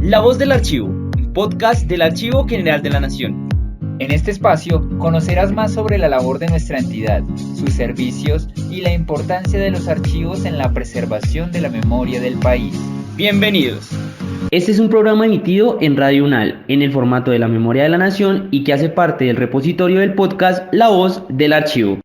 La Voz del Archivo, un podcast del Archivo General de la Nación. En este espacio conocerás más sobre la labor de nuestra entidad, sus servicios y la importancia de los archivos en la preservación de la memoria del país. Bienvenidos. Este es un programa emitido en Radio UNAL, en el formato de la Memoria de la Nación y que hace parte del repositorio del podcast La Voz del Archivo.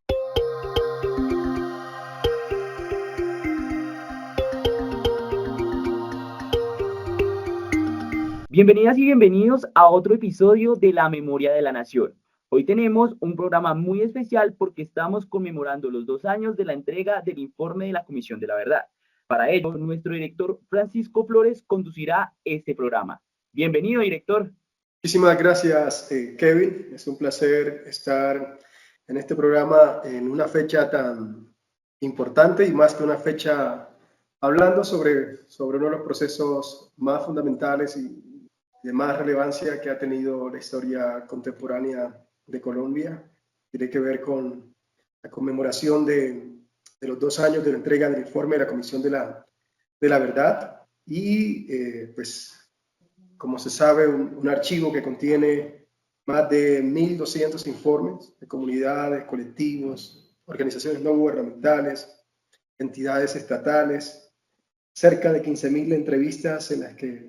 Bienvenidas y bienvenidos a otro episodio de La Memoria de la Nación. Hoy tenemos un programa muy especial porque estamos conmemorando los 2 años de la entrega del informe de la Comisión de la Verdad. Para ello, nuestro director Francisco Flores conducirá este programa. Bienvenido, director. Muchísimas gracias, Kevin. Es un placer estar en este programa en una fecha tan importante y más que una fecha hablando sobre uno de los procesos más fundamentales y de más relevancia que ha tenido la historia contemporánea de Colombia. Tiene que ver con la conmemoración de los 2 años de la entrega del informe de la Comisión de la Verdad y pues como se sabe, un archivo que contiene más de 1.200 informes de comunidades, colectivos, organizaciones no gubernamentales, entidades estatales, cerca de 15.000 entrevistas en las que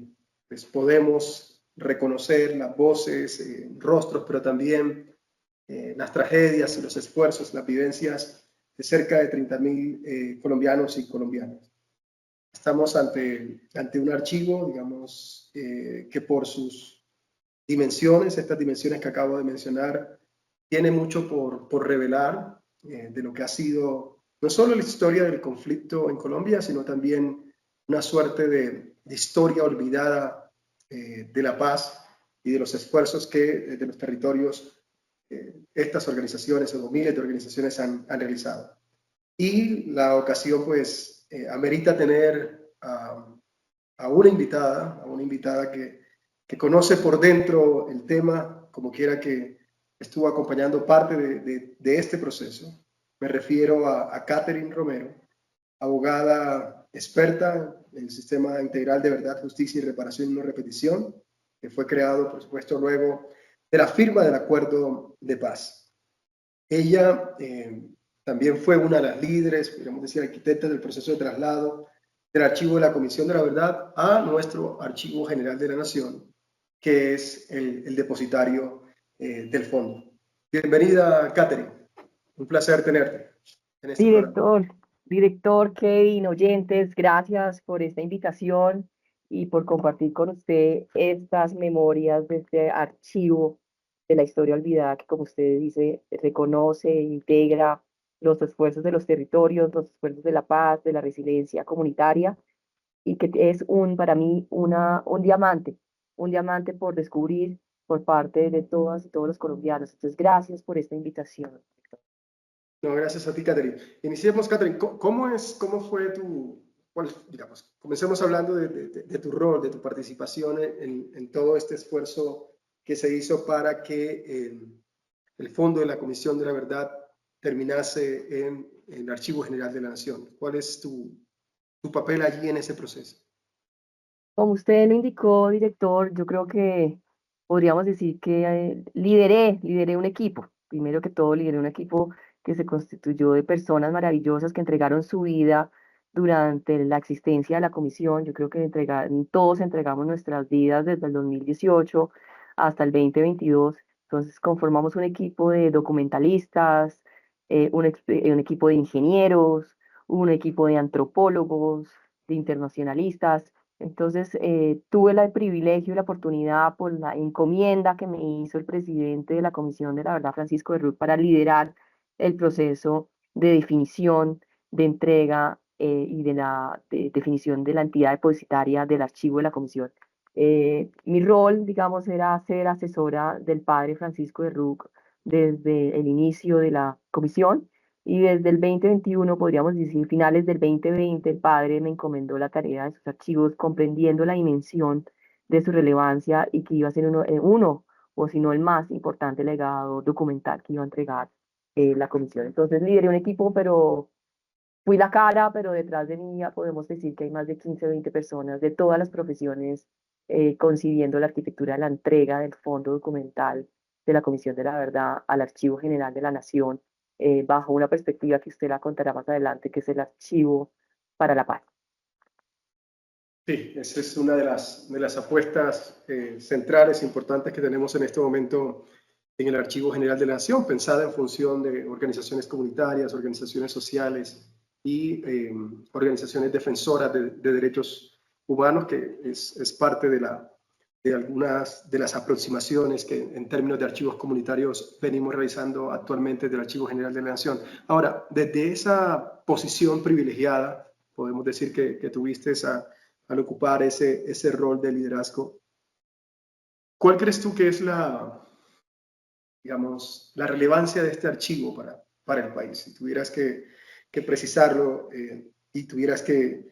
pues, podemos reconocer las voces, rostros, pero también las tragedias y los esfuerzos, las vivencias de cerca de 30.000 colombianos y colombianas. Estamos ante un archivo, digamos, que por sus dimensiones, estas dimensiones que acabo de mencionar, tiene mucho por revelar de lo que ha sido no solo la historia del conflicto en Colombia, sino también una suerte de historia olvidada de la paz y de los esfuerzos que de los territorios estas organizaciones o miles de organizaciones han realizado. Y la ocasión, pues, amerita tener a una invitada que conoce por dentro el tema, como quiera que estuvo acompañando parte de este proceso. Me refiero a Catherine Romero, abogada experta en el Sistema Integral de Verdad, Justicia y Reparación y No Repetición, que fue creado, por supuesto, luego de la firma del Acuerdo de Paz. Ella también fue una de las líderes, podríamos decir, arquitectas del proceso de traslado del archivo de la Comisión de la Verdad a nuestro Archivo General de la Nación, que es el depositario del fondo. Bienvenida, Catherine. Un placer tenerte en este programa. Director Kevin, oyentes, gracias por esta invitación y por compartir con usted estas memorias de este archivo de la historia olvidada que, como usted dice, reconoce e integra los esfuerzos de los territorios, los esfuerzos de la paz, de la resiliencia comunitaria y que es para mí un diamante por descubrir por parte de todas y todos los colombianos. Entonces, gracias por esta invitación. No, gracias a ti, Catherine. Iniciemos, Catherine. ¿Cómo fue digamos, comencemos hablando de tu rol, de tu participación en todo este esfuerzo que se hizo para que el fondo de la Comisión de la Verdad terminase en el Archivo General de la Nación? ¿Cuál es tu papel allí en ese proceso? Como usted lo indicó, director, yo creo que podríamos decir que lideré un equipo. Primero que todo, lideré un equipo que se constituyó de personas maravillosas que entregaron su vida durante la existencia de la comisión. Yo creo que todos entregamos nuestras vidas desde el 2018 hasta el 2022. Entonces conformamos un equipo de documentalistas, un equipo de ingenieros, un equipo de antropólogos, de internacionalistas. Entonces, tuve el privilegio y la oportunidad por la encomienda que me hizo el presidente de la Comisión de la Verdad, Francisco de Ruth, para liderar el proceso de definición, de entrega y de definición de la entidad depositaria del archivo de la Comisión. Mi rol, digamos, era ser asesora del padre Francisco de Ruth desde el inicio de la comisión. Y desde el 2021, podríamos decir, finales del 2020, el padre me encomendó la tarea de sus archivos, comprendiendo la dimensión de su relevancia y que iba a ser uno o si no el más importante legado documental que iba a entregar la comisión. Entonces lideré un equipo, pero fui la cara, pero detrás de mí ya podemos decir que hay más de 15 o 20 personas de todas las profesiones concibiendo la arquitectura de la entrega del fondo documental de la Comisión de la Verdad al Archivo General de la Nación, bajo una perspectiva que usted la contará más adelante, que es el Archivo para la Paz. Sí, esa es una de las apuestas centrales importantes que tenemos en este momento en el Archivo General de la Nación, pensada en función de organizaciones comunitarias, organizaciones sociales y organizaciones defensoras de derechos humanos, que es parte de algunas de las aproximaciones que en términos de archivos comunitarios venimos realizando actualmente del Archivo General de la Nación. Ahora, desde esa posición privilegiada, podemos decir que tuviste al ocupar ese rol de liderazgo, ¿cuál crees tú que es digamos, la relevancia de este archivo para el país? Si tuvieras que precisarlo y tuvieras que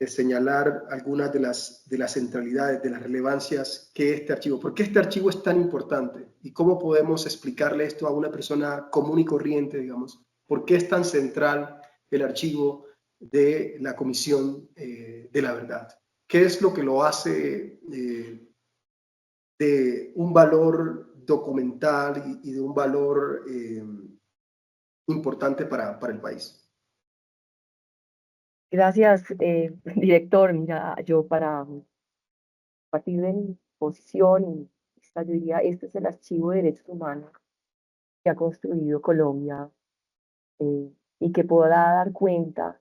señalar algunas de las centralidades, de las relevancias que este archivo, ¿por qué este archivo es tan importante? ¿Y cómo podemos explicarle esto a una persona común y corriente, digamos? ¿Por qué es tan central el archivo de la Comisión de la Verdad? ¿Qué es lo que lo hace de un valor documental y de un valor importante para el país? Gracias, director. Mira, yo para partir de mi posición, y yo diría, este es el archivo de derechos humanos que ha construido Colombia, y que pueda dar cuenta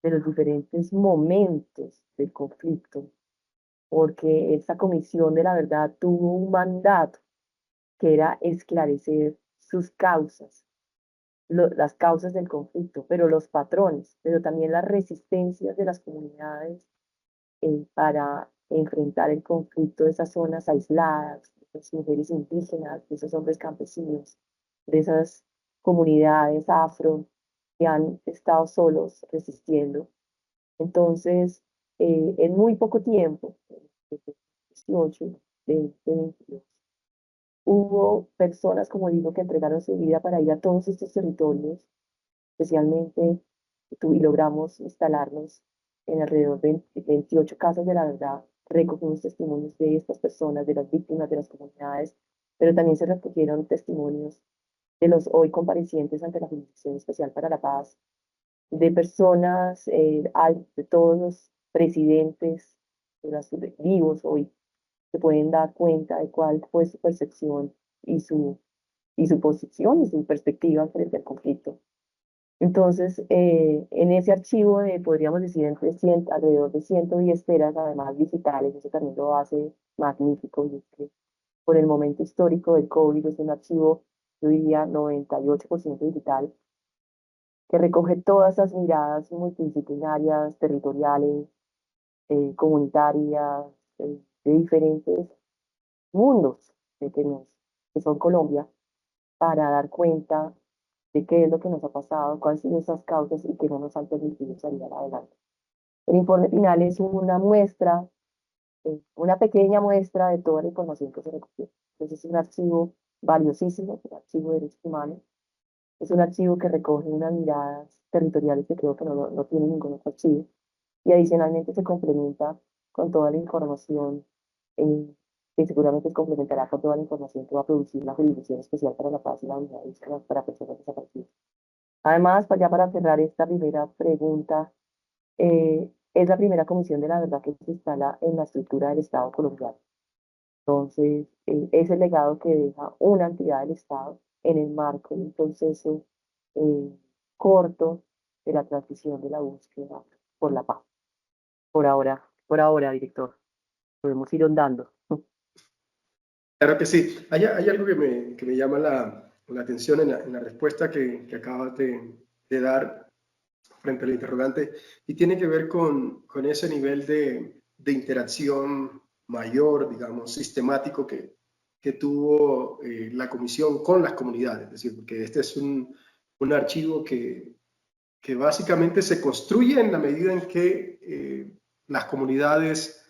de los diferentes momentos del conflicto, porque esta Comisión de la Verdad tuvo un mandato que era esclarecer sus causas, las causas del conflicto, pero los patrones, pero también las resistencias de las comunidades para enfrentar el conflicto de esas zonas aisladas, de esas mujeres indígenas, de esos hombres campesinos, de esas comunidades afro que han estado solos resistiendo. Entonces, en muy poco tiempo, 18, 20, 22, hubo personas, como digo, que entregaron su vida para ir a todos estos territorios, especialmente, y logramos instalarnos en alrededor de 28 casas de la verdad. Recogimos testimonios de estas personas, de las víctimas, de las comunidades, pero también se recogieron testimonios de los hoy comparecientes ante la Jurisdicción Especial para la Paz, de personas, de todos los presidentes de los vivos hoy, que pueden dar cuenta de cuál fue su percepción y su posición y su perspectiva frente al conflicto. Entonces, en ese archivo podríamos decir, alrededor de 110 teras, además digitales, eso también lo hace magnífico, y es que por el momento histórico del COVID es un archivo, yo diría, 98% digital, que recoge todas esas miradas multidisciplinarias, territoriales, comunitarias, de diferentes mundos que son Colombia, para dar cuenta de qué es lo que nos ha pasado, cuáles son esas causas y que no nos han permitido salir adelante. El informe final es una muestra, una pequeña muestra de toda la información que se recogió. Entonces es un archivo valiosísimo, un archivo de derechos humanos. Es un archivo que recoge unas miradas territoriales que creo que no tiene ningún otro archivo. Y adicionalmente se complementa con toda la información, que seguramente se complementará con toda la información que va a producir la Jurisdicción Especial para la Paz y la Unidad de Búsqueda para Personas Desaparecidas. Además, para cerrar esta primera pregunta, es la primera Comisión de la Verdad que se instala en la estructura del Estado colombiano. Entonces, es el legado que deja una entidad del Estado en el marco de un proceso corto de la transición de la búsqueda por la paz. Por ahora, director, podemos ir ondando. Claro que sí. Hay algo que me llama la atención en la respuesta que acabas de dar frente al interrogante, y tiene que ver con ese nivel de interacción mayor, digamos, sistemático que tuvo la comisión con las comunidades. Es decir, porque este es un archivo que básicamente se construye en la medida en que las comunidades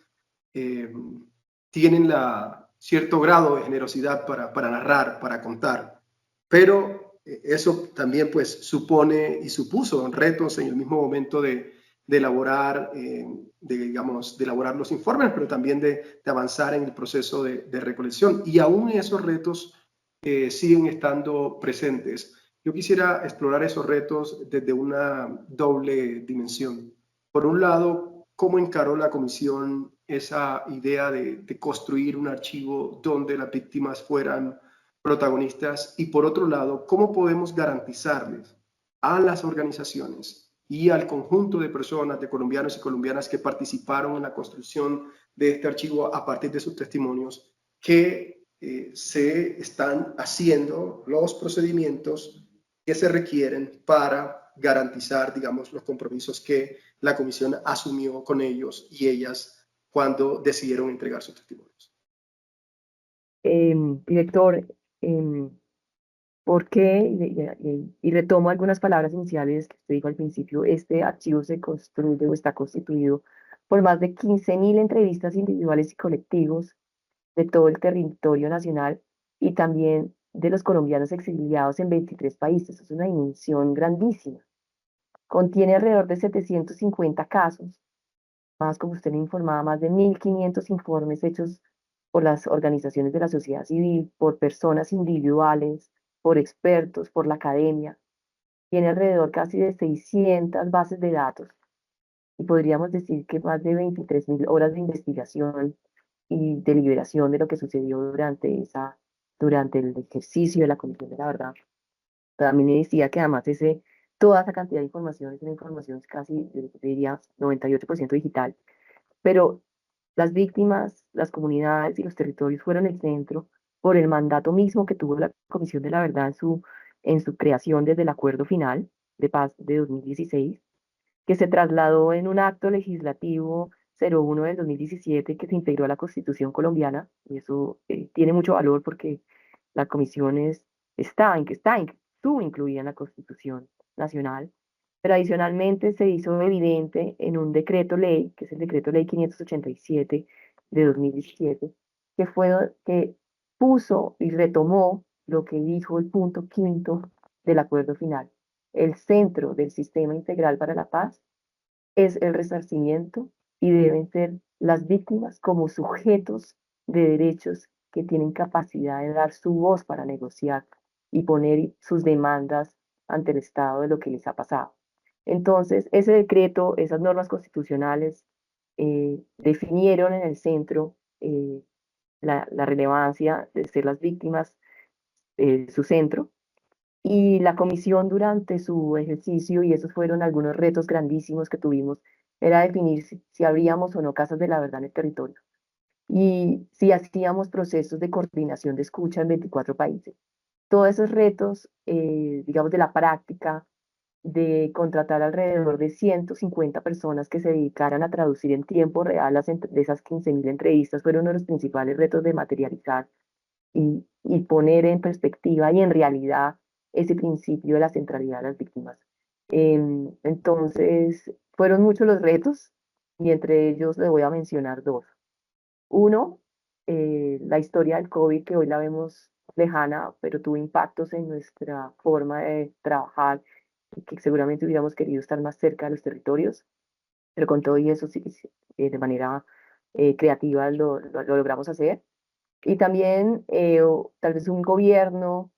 tienen cierto grado de generosidad para narrar, para contar, pero eso también pues supone y supuso retos en el mismo momento de de elaborar, de elaborar los informes, pero también de avanzar en el proceso de recolección. Y aún esos retos siguen estando presentes. Yo quisiera explorar esos retos desde una doble dimensión. Por un lado, ¿cómo encaró la comisión esa idea de construir un archivo donde las víctimas fueran protagonistas? Y por otro lado, ¿cómo podemos garantizarles a las organizaciones y al conjunto de personas, de colombianos y colombianas que participaron en la construcción de este archivo a partir de sus testimonios, que se están haciendo los procedimientos que se requieren para garantizar, digamos, los compromisos que la comisión asumió con ellos y ellas cuando decidieron entregar sus testimonios? Director, ¿por qué? Y retomo algunas palabras iniciales que usted dijo al principio. Este archivo se construye o está constituido por más de 15.000 entrevistas individuales y colectivos de todo el territorio nacional y también de los colombianos exiliados en 23 países. Es una dimensión grandísima. Contiene alrededor de 750 casos, más como usted me informaba, más de 1.500 informes hechos por las organizaciones de la sociedad civil, por personas individuales, por expertos, por la academia. Tiene alrededor casi de 600 bases de datos y podríamos decir que más de 23.000 horas de investigación y deliberación de lo que sucedió durante el ejercicio de la Comisión de la Verdad. También me decía que además toda esa cantidad de información es una información casi, yo diría, 98% digital, pero las víctimas, las comunidades y los territorios fueron el centro por el mandato mismo que tuvo la Comisión de la Verdad en su creación desde el Acuerdo Final de Paz de 2016, que se trasladó en un acto legislativo 01 del 2017 que se integró a la Constitución colombiana, y eso tiene mucho valor porque la comisión estuvo incluida en la Constitución Nacional, pero adicionalmente se hizo evidente en un decreto ley, que es el decreto ley 587 de 2017, que puso y retomó lo que dijo el punto quinto del acuerdo final. El centro del sistema integral para la paz es el resarcimiento y deben ser las víctimas como sujetos de derechos que tienen capacidad de dar su voz para negociar y poner sus demandas ante el Estado de lo que les ha pasado. Entonces, ese decreto, esas normas constitucionales definieron en el centro la relevancia de ser las víctimas, su centro, y la comisión durante su ejercicio, y esos fueron algunos retos grandísimos que tuvimos, era definir si abríamos o no casas de la verdad en el territorio y si hacíamos procesos de coordinación de escucha en 24 países. Todos esos retos, digamos, de la práctica, de contratar alrededor de 150 personas que se dedicaran a traducir en tiempo real de esas 15.000 entrevistas, fueron uno de los principales retos de materializar y poner en perspectiva y en realidad ese principio de la centralidad de las víctimas. Entonces, fueron muchos los retos y entre ellos le voy a mencionar dos. Uno, la historia del COVID, que hoy la vemos lejana, pero tuvo impactos en nuestra forma de trabajar y que seguramente hubiéramos querido estar más cerca de los territorios, pero con todo y eso sí, de manera creativa lo logramos hacer. Y también tal vez un gobierno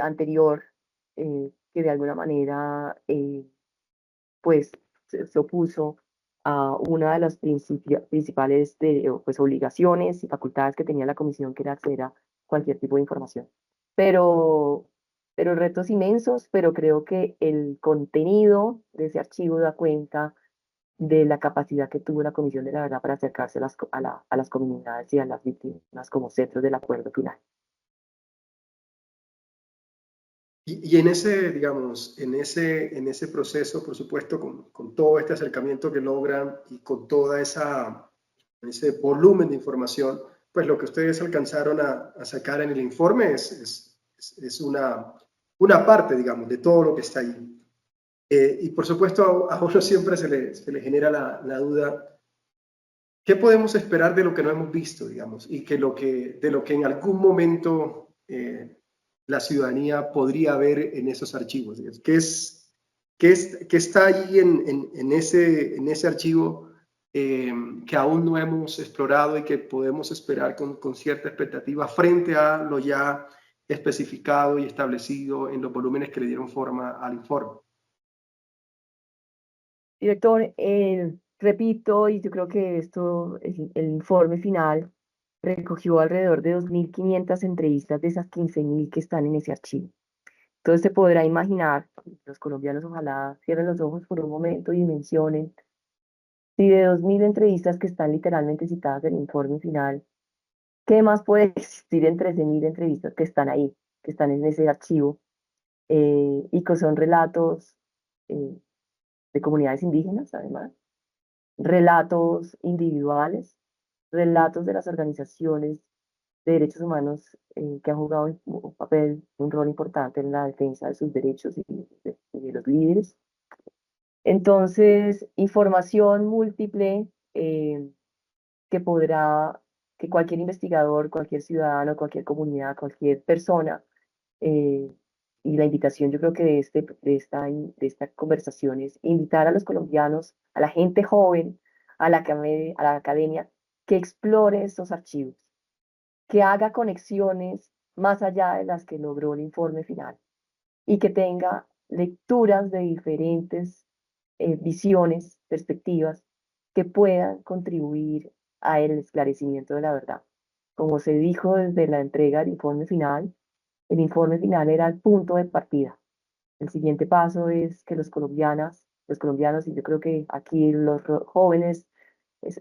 anterior que de alguna manera pues se opuso a una de las principales pues, obligaciones y facultades que tenía la comisión, que era acceder a cualquier tipo de información. Pero retos inmensos, pero creo que el contenido de ese archivo da cuenta de la capacidad que tuvo la Comisión de la Verdad para acercarse a las comunidades y a las víctimas como centros del acuerdo final. Y en ese, digamos, en ese proceso, por supuesto, con todo este acercamiento que logran y con toda ese volumen de información, pues lo que ustedes alcanzaron a sacar en el informe es una parte, digamos, de todo lo que está ahí. Y por supuesto a uno siempre se le genera la duda, ¿qué podemos esperar de lo que no hemos visto, digamos? Y de lo que en algún momento la ciudadanía podría ver en esos archivos. ¿Qué es qué está ahí en ese archivo que aún no hemos explorado y que podemos esperar con cierta expectativa frente a lo ya especificado y establecido en los volúmenes que le dieron forma al informe? Director, repito, y yo creo que esto, el informe final recogió alrededor de 2.500 entrevistas de esas 15.000 que están en ese archivo. Entonces se podrá imaginar, los colombianos ojalá cierren los ojos por un momento y mencionen, si de 2.000 entrevistas que están literalmente citadas en el informe final, ¿qué más puede existir en 13.000 entrevistas que están ahí, que están en ese archivo, y que son relatos eh, de comunidades indígenas, además? Relatos individuales, relatos de las organizaciones de derechos humanos que han jugado un papel, un rol importante en la defensa de sus derechos y de los líderes. Entonces, información múltiple que podrá, que cualquier investigador, cualquier ciudadano, cualquier comunidad, cualquier persona, eh, y la invitación yo creo que de esta conversación es invitar a los colombianos, a la gente joven, a la academia, que explore estos archivos, que haga conexiones más allá de las que logró el informe final y que tenga lecturas de diferentes visiones, perspectivas que puedan contribuir a el esclarecimiento de la verdad. Como se dijo desde la entrega del informe final, el informe final era el punto de partida. El siguiente paso es que los colombianos, y yo creo que aquí los jóvenes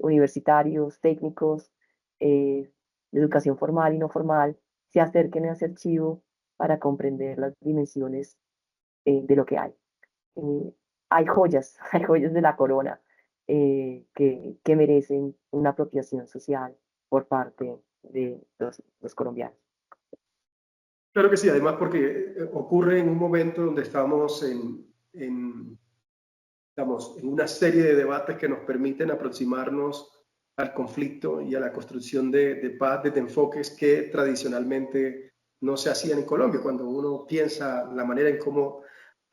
universitarios, técnicos, de educación formal y no formal, se acerquen a ese archivo para comprender las dimensiones de lo que hay. Eh, hay joyas, hay joyas de la corona que merecen una apropiación social por parte de los colombianos. Claro que sí, además porque ocurre en un momento donde estamos estamos en una serie de debates que nos permiten aproximarnos al conflicto y a la construcción de paz desde enfoques que tradicionalmente no se hacían en Colombia. Cuando uno piensa la manera en cómo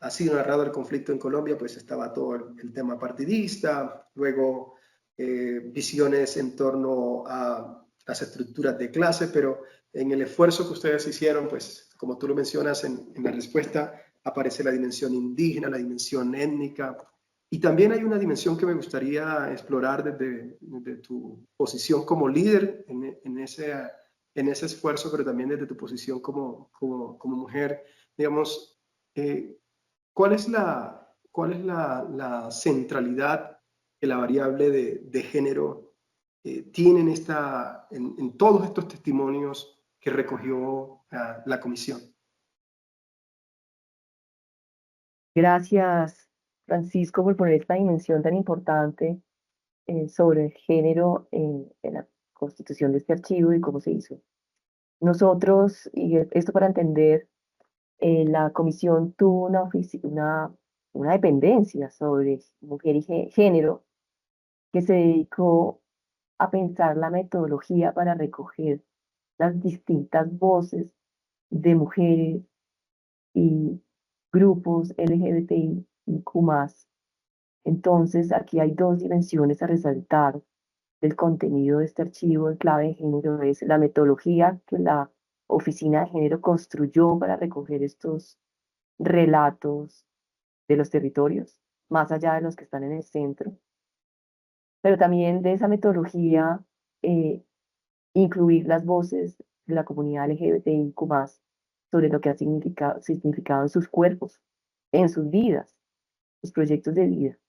ha sido narrado el conflicto en Colombia, pues estaba todo el tema partidista, luego visiones en torno a las estructuras de clase, pero en el esfuerzo que ustedes hicieron, pues como tú lo mencionas en la respuesta, aparece la dimensión indígena, la dimensión étnica, y también hay una dimensión que me gustaría explorar desde tu posición como líder en ese esfuerzo, pero también desde tu posición como mujer. Digamos, ¿cuál es la centralidad que la variable de género tiene en todos estos testimonios que recogió la comisión? Gracias, Francisco, por poner esta dimensión tan importante sobre el género en la constitución de este archivo y cómo se hizo. Nosotros, y esto para entender, la comisión tuvo una dependencia sobre mujer y género que se dedicó a pensar la metodología para recoger las distintas voces de mujeres y grupos LGBTIQ+. Entonces, aquí hay dos dimensiones a resaltar del contenido de este archivo en clave de género. Es la metodología que la Oficina de Género construyó para recoger estos relatos de los territorios, más allá de los que están en el centro, pero también de esa metodología eh, incluir las voces de la comunidad LGBTIQ+, sobre lo que ha significado en sus cuerpos, en sus vidas, sus proyectos de vida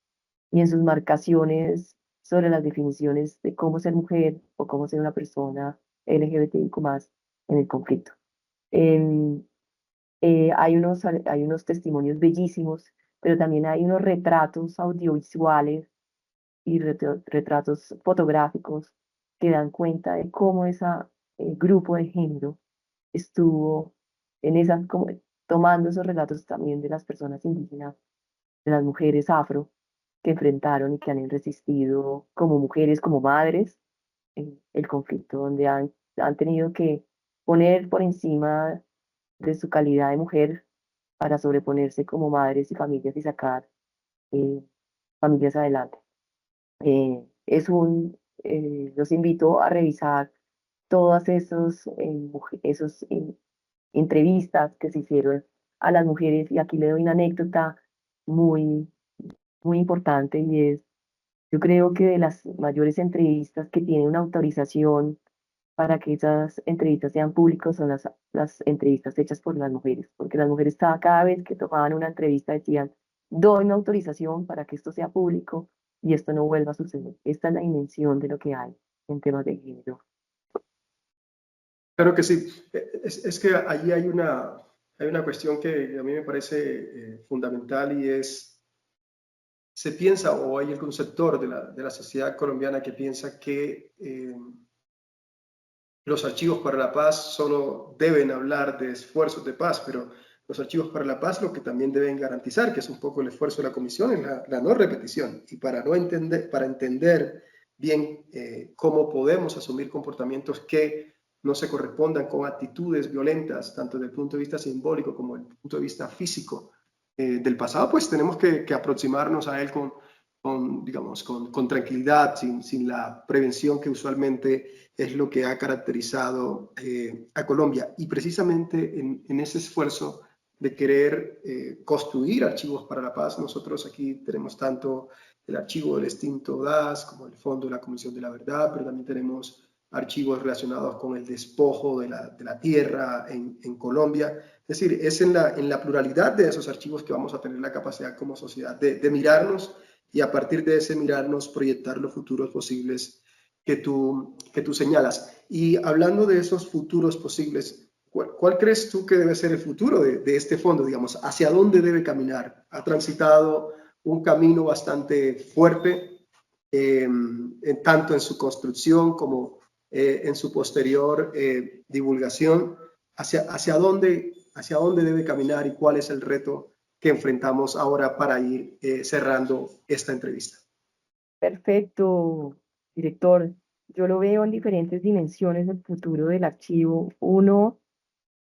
y en sus marcaciones sobre las definiciones de cómo ser mujer o cómo ser una persona LGBTIQ+ en el conflicto. En, hay unos testimonios bellísimos, pero también hay unos retratos audiovisuales y retratos fotográficos que dan cuenta de cómo ese grupo de género estuvo en tomando esos relatos también de las personas indígenas, de las mujeres afro, que enfrentaron y que han resistido como mujeres, como madres, el conflicto, donde han tenido que poner por encima de su calidad de mujer para sobreponerse como madres y familias y sacar familias adelante. Los invito a revisar todas esos entrevistas que se hicieron a las mujeres y aquí le doy una anécdota muy, muy importante y es, yo creo que de las mayores entrevistas que tienen una autorización para que esas entrevistas sean públicas son las entrevistas hechas por las mujeres, porque las mujeres cada vez que tomaban una entrevista decían, doy una autorización para que esto sea público y esto no vuelva a suceder. Esta es la dimensión de lo que hay en temas de género. Claro que sí. Es que allí hay una cuestión que a mí me parece fundamental y es, se piensa, o hay algún sector de la sociedad colombiana que piensa que los archivos para la paz solo deben hablar de esfuerzos de paz, pero los archivos para la paz lo que también deben garantizar, que es un poco el esfuerzo de la comisión, es la no repetición. Y para entender bien cómo podemos asumir comportamientos que no se correspondan con actitudes violentas, tanto desde el punto de vista simbólico como desde el punto de vista físico del pasado, pues tenemos que aproximarnos a él con tranquilidad, sin la prevención que usualmente es lo que ha caracterizado a Colombia. Y precisamente en ese esfuerzo de querer construir archivos para la paz, nosotros aquí tenemos tanto el archivo del extinto DAS como el Fondo de la Comisión de la Verdad, pero también tenemos archivos relacionados con el despojo de la tierra en Colombia. Es decir, es en la pluralidad de esos archivos que vamos a tener la capacidad como sociedad de mirarnos y a partir de ese mirarnos proyectar los futuros posibles que tú señalas. Y hablando de esos futuros posibles, ¿cuál crees tú que debe ser el futuro de este fondo? Digamos, ¿hacia dónde debe caminar? Ha transitado un camino bastante fuerte, tanto en su construcción como en su posterior divulgación. ¿Hacia dónde debe caminar y cuál es el reto que enfrentamos ahora para ir cerrando esta entrevista? Perfecto, director. Yo lo veo en diferentes dimensiones del futuro del archivo. Uno,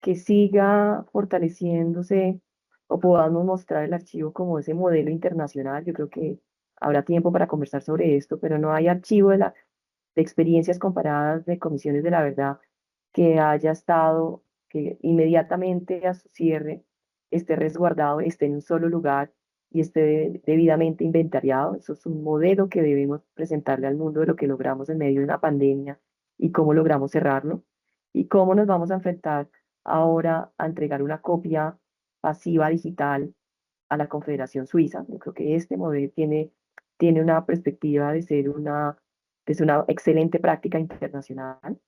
que siga fortaleciéndose o podamos mostrar el archivo como ese modelo internacional. Yo creo que habrá tiempo para conversar sobre esto, pero no hay archivo de experiencias comparadas de comisiones de la verdad que haya estado, que inmediatamente a su cierre esté resguardado, esté en un solo lugar y esté debidamente inventariado. Eso es un modelo que debemos presentarle al mundo de lo que logramos en medio de una pandemia y cómo logramos cerrarlo y cómo nos vamos a enfrentar ahora a entregar una copia pasiva digital a la Confederación Suiza. Yo creo que este modelo tiene una perspectiva de ser una excelente práctica internacional.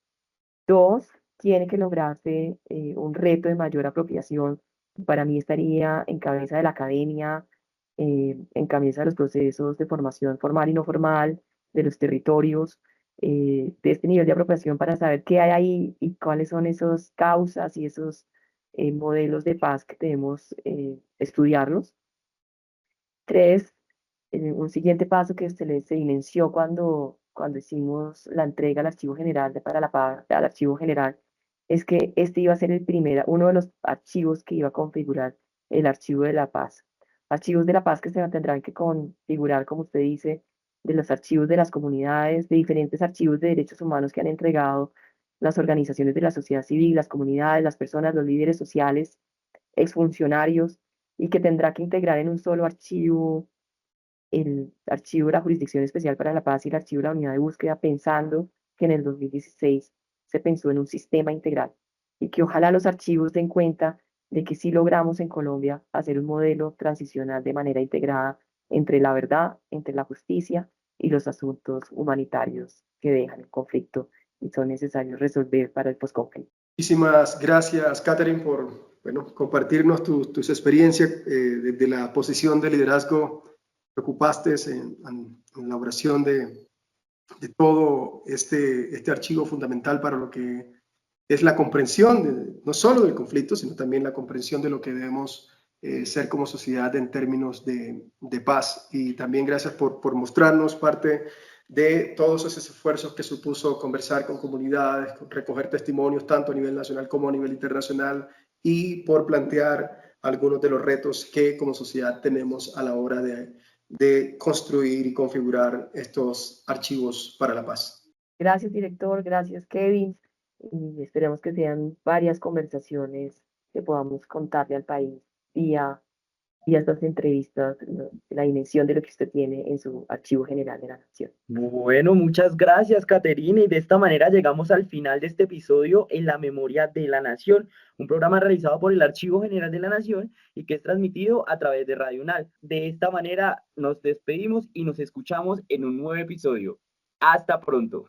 Dos, tiene que lograrse un reto de mayor apropiación. Para mí estaría en cabeza de la academia, en cabeza de los procesos de formación formal y no formal, de los territorios, de este nivel de apropiación para saber qué hay ahí y cuáles son esas causas y esos modelos de paz que debemos estudiarlos. Tres, un siguiente paso que se inició cuando hicimos la entrega al Archivo General para la Paz, al Archivo General, es que este iba a ser uno de los archivos que iba a configurar el Archivo de la Paz. Archivos de la Paz que se tendrán que configurar, como usted dice, de los archivos de las comunidades, de diferentes archivos de derechos humanos que han entregado las organizaciones de la sociedad civil, las comunidades, las personas, los líderes sociales, exfuncionarios, y que tendrá que integrar en un solo archivo el archivo de la Jurisdicción Especial para la Paz y el archivo de la Unidad de Búsqueda, pensando que en el 2016 se pensó en un sistema integral y que ojalá los archivos den cuenta de que sí logramos en Colombia hacer un modelo transicional de manera integrada entre la verdad, entre la justicia y los asuntos humanitarios que dejan el conflicto y son necesarios resolver para el posconflicto. Muchísimas gracias, Catherine, por compartirnos tus experiencias desde la posición de liderazgo que ocupaste en la elaboración de todo este archivo fundamental para lo que es la comprensión no solo del conflicto, sino también la comprensión de lo que debemos ser como sociedad en términos de paz. Y también gracias por mostrarnos parte de todos esos esfuerzos que supuso conversar con comunidades, recoger testimonios tanto a nivel nacional como a nivel internacional y por plantear algunos de los retos que como sociedad tenemos a la hora de construir y configurar estos archivos para la paz. Gracias, director, gracias, Kevin, y esperemos que sean varias conversaciones que podamos contarle al país y estas entrevistas, la dimensión de lo que usted tiene en su Archivo General de la Nación. Bueno, muchas gracias, Caterina, y de esta manera llegamos al final de este episodio en la Memoria de la Nación, un programa realizado por el Archivo General de la Nación y que es transmitido a través de Radio UNAL. De esta manera nos despedimos y nos escuchamos en un nuevo episodio. Hasta pronto.